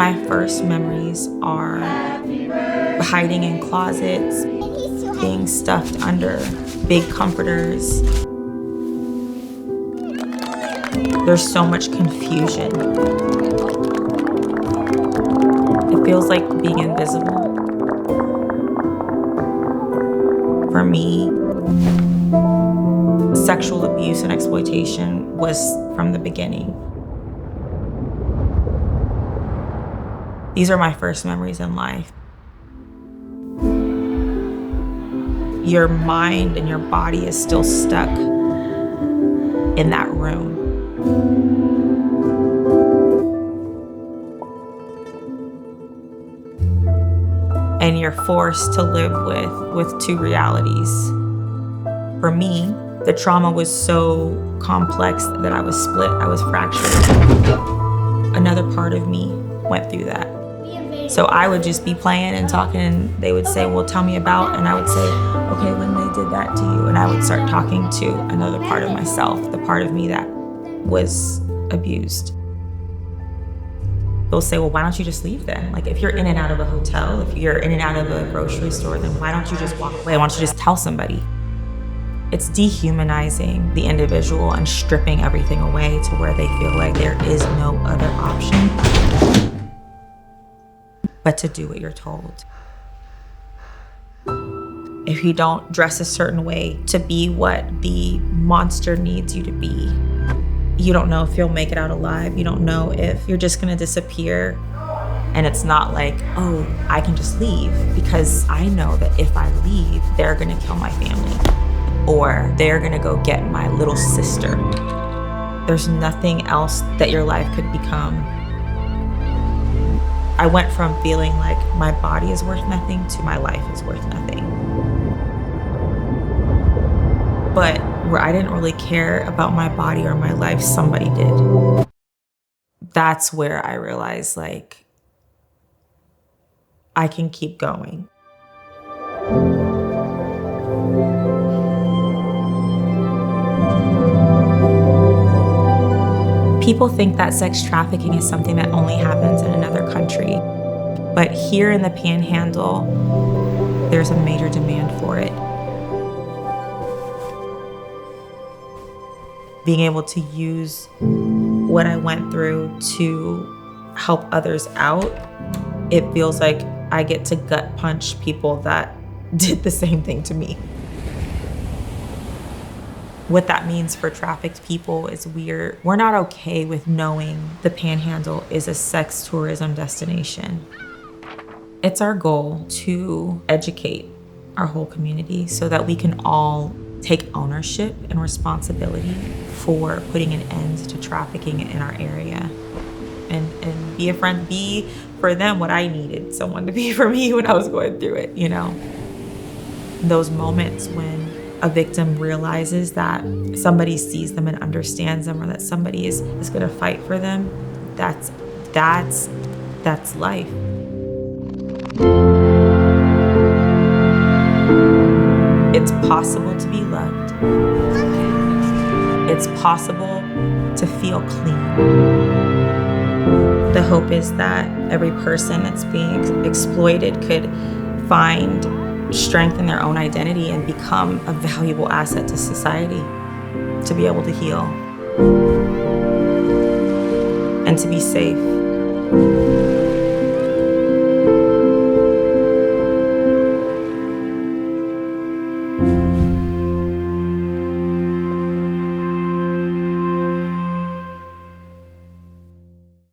My first memories are hiding in closets, being stuffed under big comforters. There's so much confusion. It feels like being invisible. For me, sexual abuse and exploitation was from the beginning. These are my first memories in life. Your mind and your body is still stuck in that room. And you're forced to live with two realities. For me, the trauma was so complex that I was split, I was fractured. Another part of me went through that. So I would just be playing and talking, and they would say, well, tell me about, and I would say, okay, when they did that to you, and I would start talking to another part of myself, the part of me that was abused. They'll say, well, why don't you just leave then? Like, if you're in and out of a hotel, if you're in and out of a grocery store, then why don't you just walk away? Why don't you just tell somebody? It's dehumanizing the individual and stripping everything away to where they feel like there is no other option but to do what you're told. If you don't dress a certain way to be what the monster needs you to be, you don't know if you'll make it out alive. You don't know if you're just gonna disappear. And it's not like, oh, I can just leave, because I know that if I leave, they're gonna kill my family, or they're gonna go get my little sister. There's nothing else that your life could become. I went from feeling like my body is worth nothing to my life is worth nothing. But where I didn't really care about my body or my life, somebody did. That's where I realized, like, I can keep going. People think that sex trafficking is something that only happens in another country. But here in the Panhandle, there's a major demand for it. Being able to use what I went through to help others out, it feels like I get to gut punch people that did the same thing to me. What that means for trafficked people is we're not okay with knowing the Panhandle is a sex tourism destination. It's our goal to educate our whole community so that we can all take ownership and responsibility for putting an end to trafficking in our area. And be a friend, be for them what I needed someone to be for me when I was going through it, you know? Those moments when a victim realizes that somebody sees them and understands them, or that somebody is gonna fight for them, that's life. It's possible to be loved. It's possible to feel clean. The hope is that every person that's being exploited could find strength in their own identity and become a valuable asset to society, to be able to heal and to be safe.